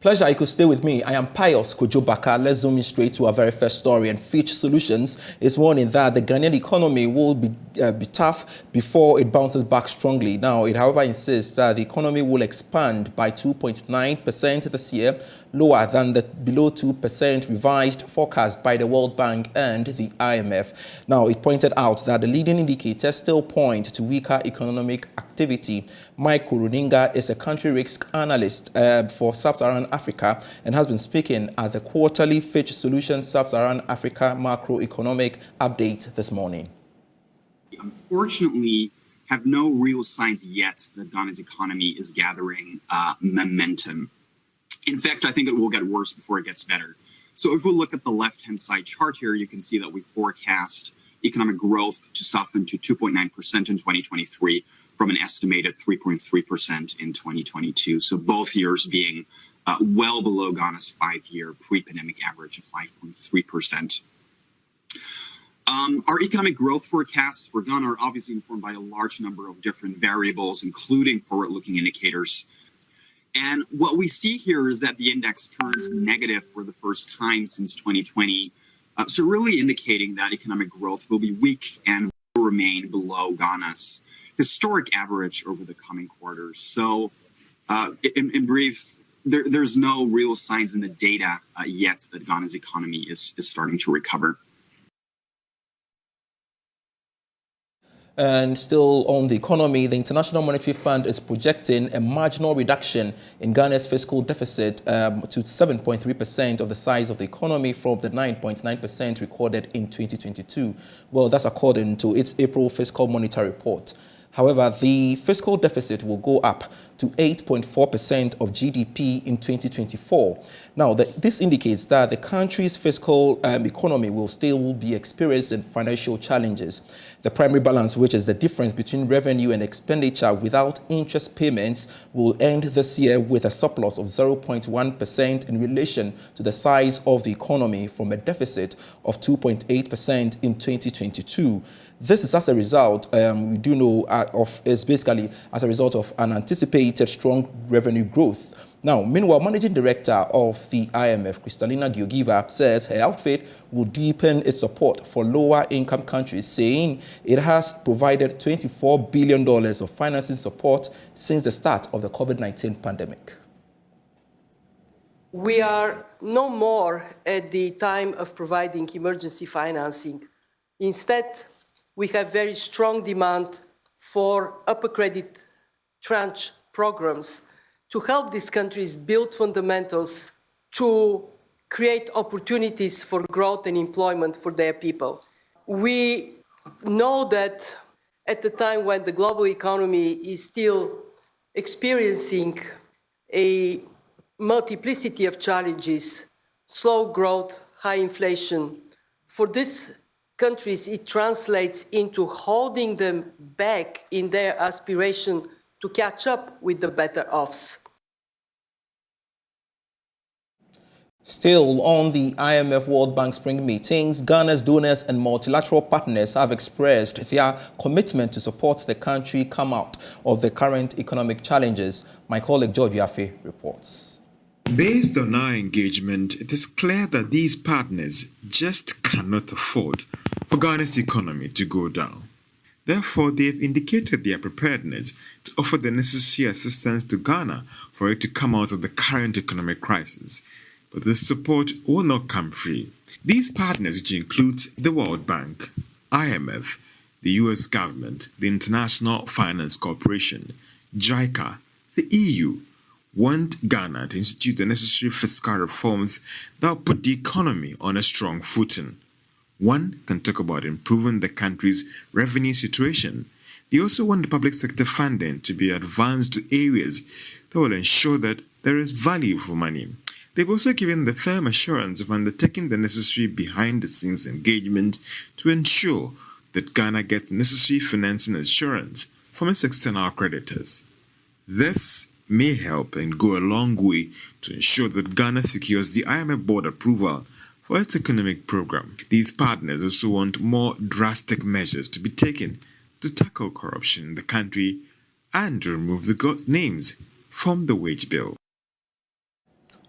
Pleasure, you could stay with me. I am Pious, Kojo Backah. Let's zoom in straight to our very first story. And Fitch Solutions is warning that the Ghanaian economy will be tough before it bounces back strongly. Now, it however insists that the economy will expand by 2.9% this year, lower than the below 2% revised forecast by the World Bank and the IMF. Now, it pointed out that the leading indicators still point to weaker economic activity. Mike Kuruninga is a country risk analyst for Sub-Saharan Africa and has been speaking at the quarterly Fitch Solutions Sub-Saharan Africa macroeconomic update this morning. Unfortunately, have no real signs yet that Ghana's economy is gathering momentum. In fact, I think it will get worse before it gets better. So if we look at the left-hand side chart here, you can see that we forecast economic growth to soften to 2.9% in 2023 from an estimated 3.3% in 2022. So both years being well below Ghana's 5-year pre-pandemic average of 5.3%. Our economic growth forecasts for Ghana are obviously informed by a large number of different variables, including forward-looking indicators. And what we see here is that the index turns negative for the first time since 2020. So really indicating that economic growth will be weak and will remain below Ghana's historic average over the coming quarters. So in brief, there's no real signs in the data yet that Ghana's economy is starting to recover. And still on the economy, the International Monetary Fund is projecting a marginal reduction in Ghana's fiscal deficit to 7.3% of the size of the economy from the 9.9% recorded in 2022. Well, that's according to its April fiscal monetary report. However, the fiscal deficit will go up to 8.4% of GDP in 2024. Now, this indicates that the country's fiscal economy will still be experiencing financial challenges. The primary balance, which is the difference between revenue and expenditure without interest payments, will end this year with a surplus of 0.1% in relation to the size of the economy from a deficit of 2.8% in 2022. This is as a result, we do know, is basically as a result of an anticipated strong revenue growth. Now, meanwhile, Managing Director of the IMF, Kristalina Georgieva, says her outfit will deepen its support for lower-income countries, saying it has provided $24 billion of financing support since the start of the COVID-19 pandemic. We are no more at the time of providing emergency financing. Instead, we have very strong demand for upper credit tranche programs to help these countries build fundamentals to create opportunities for growth and employment for their people. We know that at the time when the global economy is still experiencing a multiplicity of challenges, slow growth, high inflation, for these countries it translates into holding them back in their aspiration to catch up with the better offs. Still on the IMF World Bank spring meetings, Ghana's donors and multilateral partners have expressed their commitment to support the country come out of the current economic challenges. My colleague JoyNews reports. Based on our engagement, it is clear that these partners just cannot afford for Ghana's economy to go down. Therefore, they have indicated their preparedness to offer the necessary assistance to Ghana for it to come out of the current economic crisis. But this support will not come free. These partners, which include the World Bank, IMF, the US government, the International Finance Corporation, JICA, the EU, want Ghana to institute the necessary fiscal reforms that will put the economy on a strong footing. One can talk about improving the country's revenue situation. They also want the public sector funding to be advanced to areas that will ensure that there is value for money. They've also given the firm assurance of undertaking the necessary behind-the-scenes engagement to ensure that Ghana gets necessary financing assurance from its external creditors. This may help and go a long way to ensure that Ghana secures the IMF board approval for its economic program. These partners also want more drastic measures to be taken to tackle corruption in the country and to remove the gods' names from the wage bill.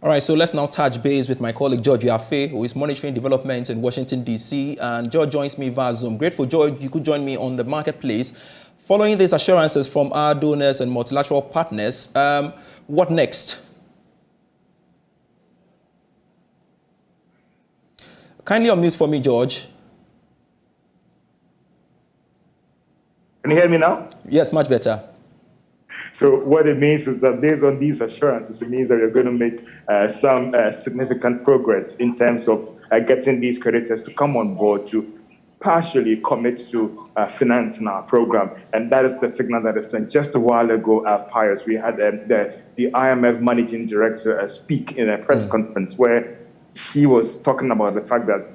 All right, so let's now touch base with my colleague George Yafe, who is monitoring developments in Washington, D.C. And George joins me via Zoom. Grateful, George, you could join me on the marketplace. Following these assurances from our donors and multilateral partners, what next? Kindly unmute for me, George. Can you hear me now? Yes, much better. So what it means is that based on these assurances, it means that we're going to make some significant progress in terms of getting these creditors to come on board to partially commit to financing our program. And that is the signal that is sent. Just a while ago at Pious, we had the IMF managing director speak in a press conference where he was talking about the fact that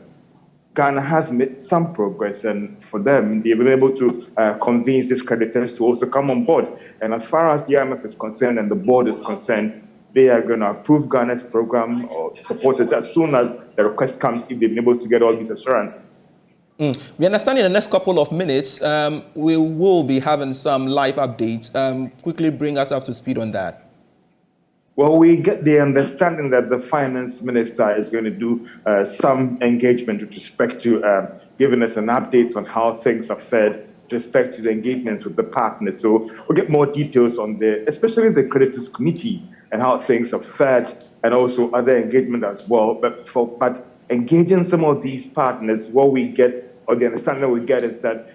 Ghana has made some progress, and for them, they've been able to convince these creditors to also come on board. And as far as the IMF is concerned and the board is concerned, they are going to approve Ghana's program or support it as soon as the request comes, if they've been able to get all these assurances. We understand in the next couple of minutes, we will be having some live updates. Quickly bring us up to speed on that. Well, we get the understanding that the finance minister is going to do some engagement with respect to giving us an update on how things are fared with respect to the engagement with the partners. So we'll get more details on especially the creditors committee and how things are fared, and also other engagement as well. But engaging some of these partners, what we get, or the understanding we get, is that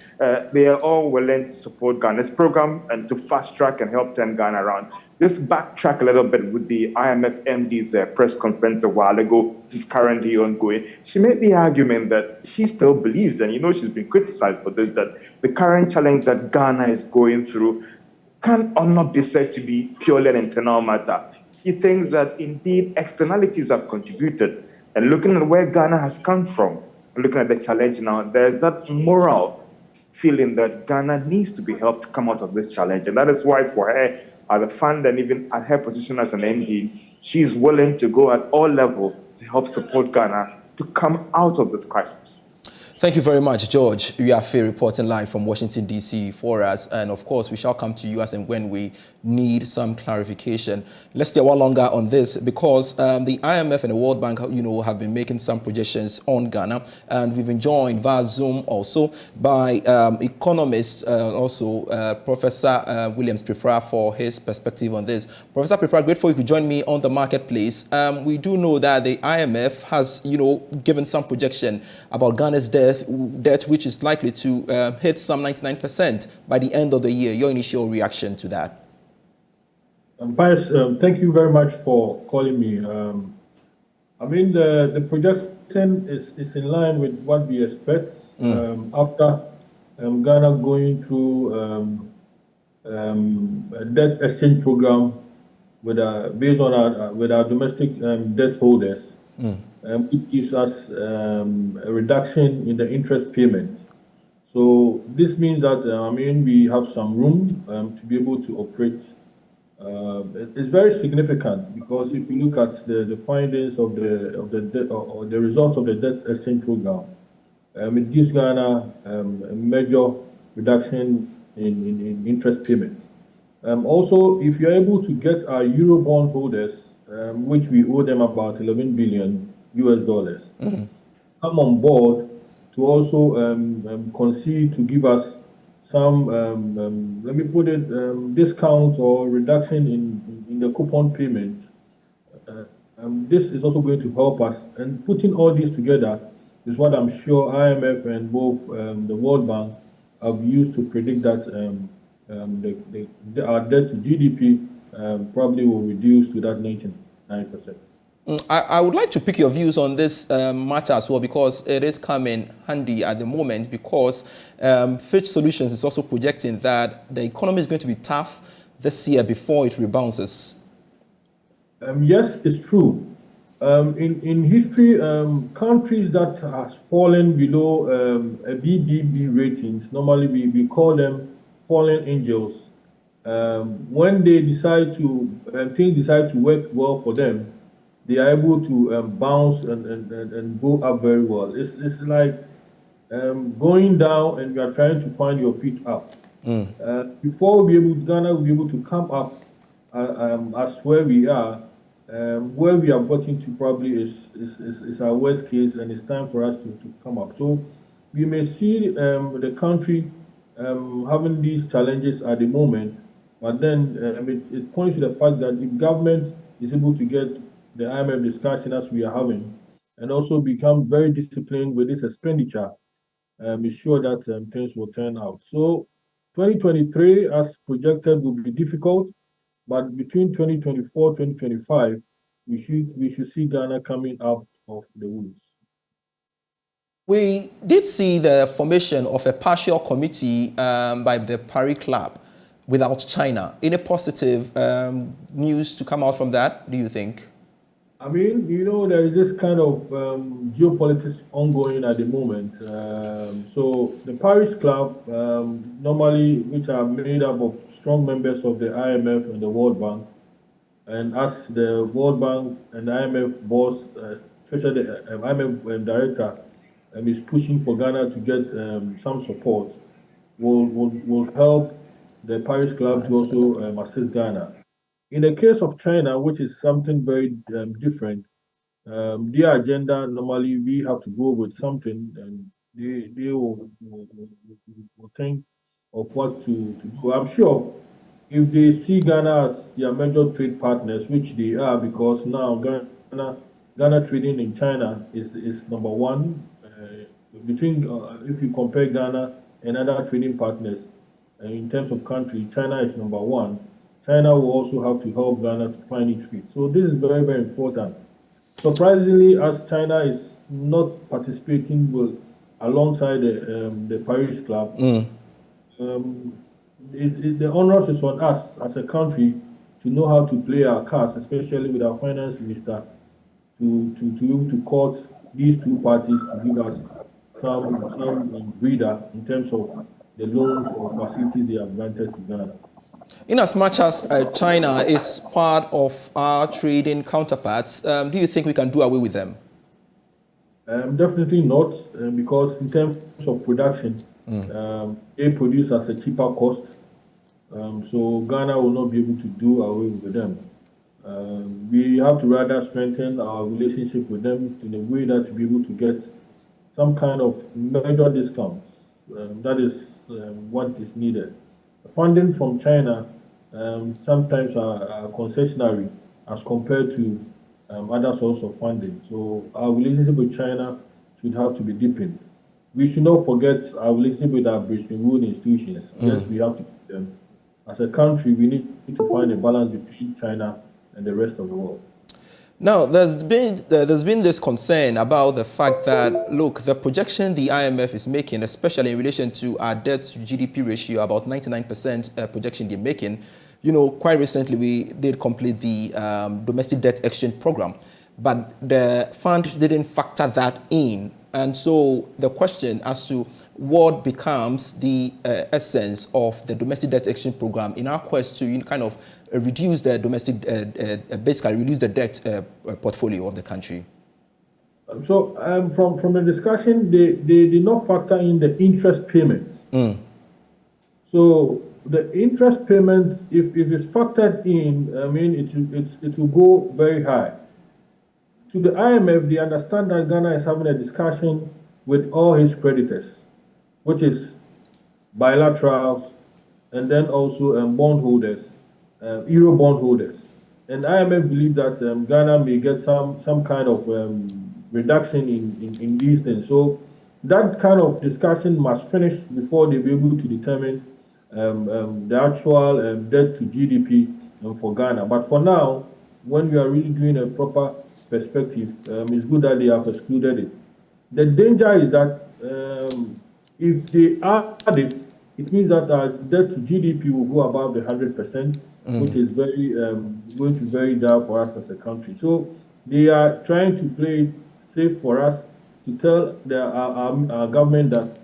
they are all willing to support Ghana's program and to fast track and help turn Ghana around. Just backtrack a little bit with the IMF MD's press conference a while ago, which is currently ongoing. She made the argument that she still believes, and she's been criticized for this, that the current challenge that Ghana is going through can or not be said to be purely an internal matter. She thinks that indeed externalities have contributed, and looking at where Ghana has come from, looking at the challenge now, there's that moral feeling that Ghana needs to be helped to come out of this challenge. And that is why for her, as a fund and even at her position as an MD, she's willing to go at all levels to help support Ghana to come out of this crisis. Thank you very much, George. We are reporting live from Washington, D.C. for us. And of course, we shall come to you as and when we need some clarification. Let's stay a while longer on this because the IMF and the World Bank, have been making some projections on Ghana. And we've been joined via Zoom also by economist, Professor Williams Prepara for his perspective on this. Professor Prepara, grateful you could join me on the marketplace. We do know that the IMF has, given some projection about Ghana's debt, which is likely to hit some 99% by the end of the year. Your initial reaction to that? Pious, thank you very much for calling me. The projection is in line with what we expect after Ghana going through a debt exchange program based on our domestic debt holders. It gives us a reduction in the interest payment. So this means that we have some room to be able to operate. It's very significant because if you look at the findings of the results of the debt exchange program, it gives Ghana a major reduction in interest payment. Also, if you're able to get our Eurobond holders, which we owe them about $11 billion US, come on board to also concede to give us some, let me put it, discount or reduction in the coupon payment. This is also going to help us. And putting all this together is what I'm sure IMF and both the World Bank have used to predict that our debt to GDP probably will reduce to that 99%. I would like to pick your views on this matter as well, because it is coming handy at the moment, because Fitch Solutions is also projecting that the economy is going to be tough this year before it rebounds. Yes, it's true. In history, countries that has fallen below a BBB ratings, normally we call them fallen angels. When they decide things decide to work well for them, they are able to bounce and go up very well. It's like going down and you are trying to find your feet up. Before Ghana will be able to come up as where we are, Where we have gotten to probably is our worst case, and it's time for us to come up. So we may see the country having these challenges at the moment, but then it points to the fact that if government is able to get the IMF discussion as we are having, and also become very disciplined with this expenditure, be sure that things will turn out. So 2023, as projected, will be difficult, but between 2024, 2025, we should see Ghana coming out of the woods. We did see the formation of a partial committee by the Paris Club without China. Any positive news to come out from that, do you think? I mean, there is this kind of geopolitics ongoing at the moment. So the Paris Club, normally, which are made up of strong members of the IMF and the World Bank, and as the World Bank and the IMF boss, especially the IMF director, is pushing for Ghana to get some support, will help the Paris Club to also assist Ghana. In the case of China, which is something very different, their agenda normally we have to go with something, and they will think of what to do. I'm sure if they see Ghana as their major trade partners, which they are, because now Ghana trading in China is number one. Between if you compare Ghana and other trading partners in terms of country, China is number one. China will also have to help Ghana to find its feet. So this is very, very important. Surprisingly, as China is not participating alongside the Paris Club, the onus is on us as a country to know how to play our cards, especially with our finance minister, to court these two parties to give us some breather in terms of the loans or facilities they have granted to Ghana. In as much as China is part of our trading counterparts, do you think we can do away with them? Definitely not, because in terms of production, they produce at a cheaper cost. So Ghana will not be able to do away with them. We have to rather strengthen our relationship with them in a way that to be able to get some kind of major discounts. That is what is needed. Funding from China sometimes are concessionary as compared to other sources of funding. So our relationship with China should have to be deepened. We should not forget our relationship with our Bretton Woods institutions. Yes, we have to keep them. As a country, we need to find a balance between China and the rest of the world. Now, there's been this concern about the fact that, look, the projection the IMF is making, especially in relation to our debt to GDP ratio, about 99% projection they're making, quite recently we did complete the domestic debt exchange program, but the fund didn't factor that in. And so the question as to what becomes the essence of the domestic debt exchange program in our quest to kind of reduce the domestic, basically reduce the debt portfolio of the country. So from the discussion, they did not factor in the interest payments. So the interest payments, if it's factored in, I mean, it will go very high. To the IMF, they understand that Ghana is having a discussion with all his creditors, which is bilaterals, and then also bondholders, Euro bondholders. And IMF believe that Ghana may get some kind of reduction in these things. So that kind of discussion must finish before they be able to determine the actual debt to GDP for Ghana. But for now, when we are really doing a proper perspective, it's good that they have excluded it. The danger is that if they add it, it means that our debt to GDP will go above the 100%, which is very going to be very dire for us as a country. So they are trying to play it safe for us, to tell our government that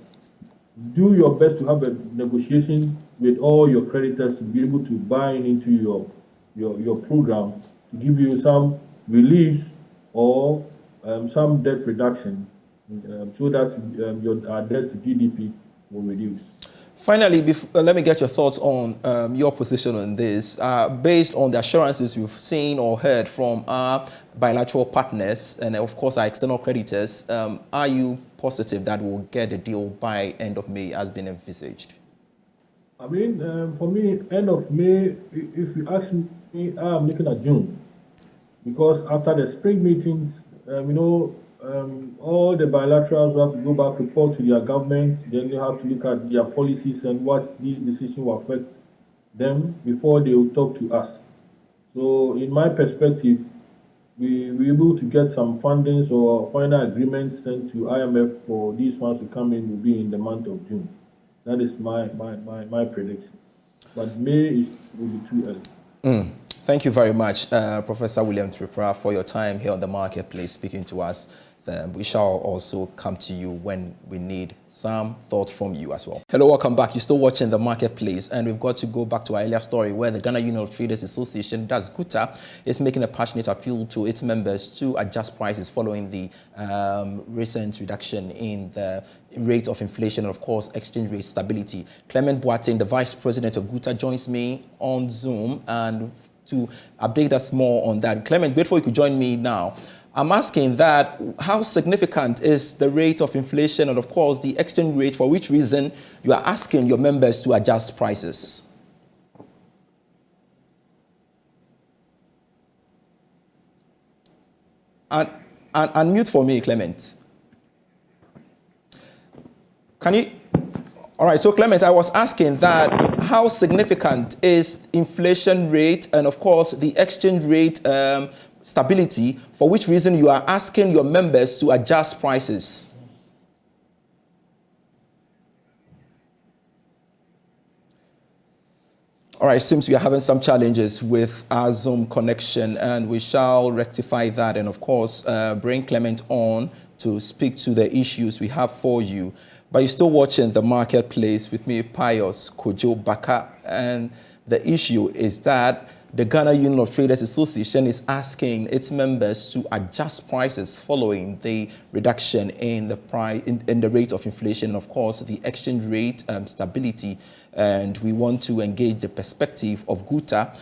do your best to have a negotiation with all your creditors to be able to buy into your program to give you some relief or some debt reduction, so that our debt to GDP will reduce. Finally, let me get your thoughts on your position on this. Based on the assurances we've seen or heard from our bilateral partners and, of course, our external creditors, are you positive that we'll get a deal by end of May as been envisaged? I mean, for me, end of May, if you ask me, I'm looking at June. Because after the spring meetings, all the bilaterals will have to go back, report to their government, then they have to look at their policies and what these decisions will affect them before they will talk to us. So in my perspective, we were able to get some fundings or final agreements sent to IMF for these funds to come in will be in the month of June. That is my prediction. But May will be too early. Thank you very much, Professor William Tripura, for your time here on the Marketplace speaking to us. We shall also come to you when we need some thoughts from you as well. Hello, welcome back. You're still watching the Marketplace, and we've got to go back to our earlier story where the Ghana Union of Traders Association, that's GUTA, is making a passionate appeal to its members to adjust prices following the recent reduction in the rate of inflation and, of course, exchange rate stability. Clement Boateng, the Vice President of GUTA, joins me on Zoom and to update us more on that. Clement, before you could join me now, I'm asking that how significant is the rate of inflation and, of course, the exchange rate, for which reason you are asking your members to adjust prices? And unmute for me, Clement. Can you? All right, so Clement, I was asking that how significant is inflation rate and, of course, the exchange rate stability, for which reason you are asking your members to adjust prices? All right, seems we are having some challenges with our Zoom connection, and we shall rectify that and, of course, bring Clement on to speak to the issues we have for you. But you're still watching the Marketplace with me, Pious, Kojo, Backah, and the issue is that the Ghana Union of Traders Association is asking its members to adjust prices following the reduction in the price in the rate of inflation, and, of course, the exchange rate stability. And we want to engage the perspective of GUTA.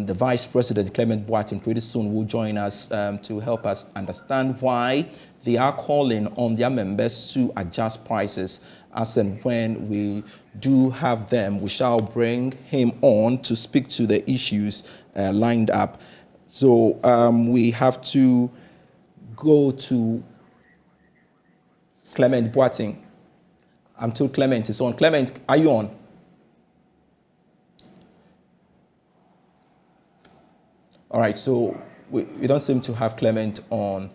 The Vice President, Clement Boateng, pretty soon will join us to help us understand why they are calling on their members to adjust prices. As and when we do have them, we shall bring him on to speak to the issues lined up. So we have to go to Clement Boateng. I'm told Clement is on. Clement, are you on? All right, so we don't seem to have Clement on.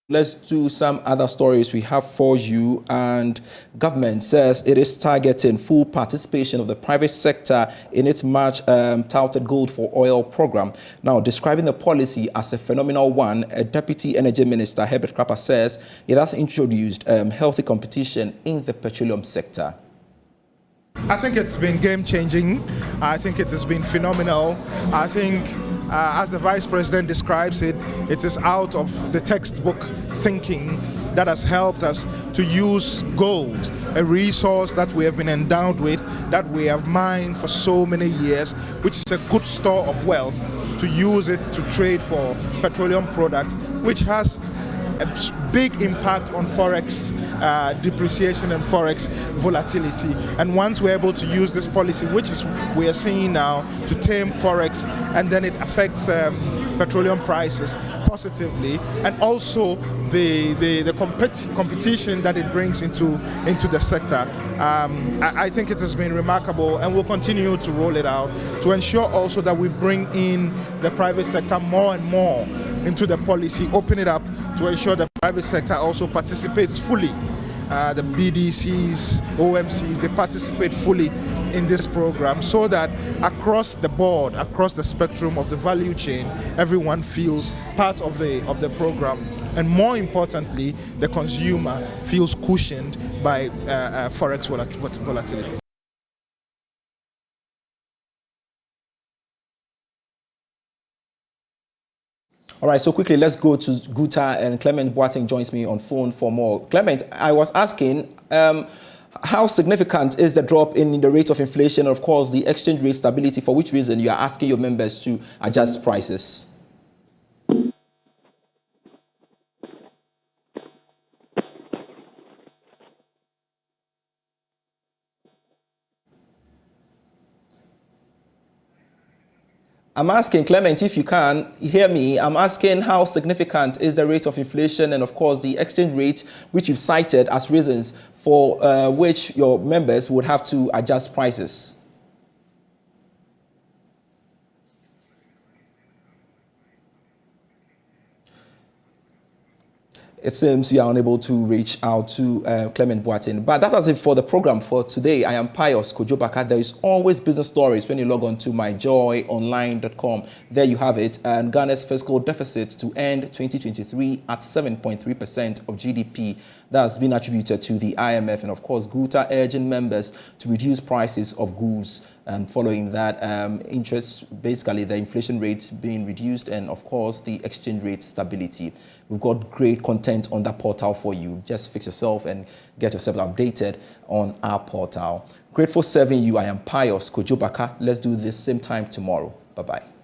Let's do some other stories we have for you. And government says it is targeting full participation of the private sector in its much touted Gold for Oil program. Now, describing the policy as a phenomenal one, Deputy Energy Minister Herbert Krapper says it has introduced healthy competition in the petroleum sector. I think it's been game-changing. I think it has been phenomenal. I think, as the Vice President describes it, it is out of the textbook thinking that has helped us to use gold, a resource that we have been endowed with, that we have mined for so many years, which is a good store of wealth, to use it to trade for petroleum products, which has a big impact on forex depreciation and forex volatility. And once we're able to use this policy, which is we are seeing now, to tame forex, and then it affects petroleum prices positively, and also the competition that it brings into the sector. I think it has been remarkable, and we'll continue to roll it out to ensure also that we bring in the private sector more and more into the policy, open it up to ensure the private sector also participates fully. The BDCs, OMCs, they participate fully in this program, so that across the board, across the spectrum of the value chain, everyone feels part of the program. And more importantly, the consumer feels cushioned by forex volatility. All All right, so quickly, let's go to Guta, and Clement Boateng joins me on phone for more. Clement, I was asking, how significant is the drop in the rate of inflation, and of course, the exchange rate stability, for which reason you are asking your members to adjust prices? I'm asking, Clement, if you can hear me, I'm asking how significant is the rate of inflation and, of course, the exchange rate, which you've cited as reasons for which your members would have to adjust prices. It seems you are unable to reach out to Clement Boateng. But that is it for the program for today. I am Pious, Kojo Backah. There is always business stories when you log on to myjoyonline.com. There you have it. And Ghana's fiscal deficit to end 2023 at 7.3% of GDP. That has been attributed to the IMF. And of course, Guta urging members to reduce prices of goods. And following that, interest, basically the inflation rate being reduced, and of course the exchange rate stability. We've got great content on that portal for you. Just fix yourself and get yourself updated on our portal. Grateful serving you. I am Pious, Kojo Backah. Let's do this same time tomorrow. Bye-bye.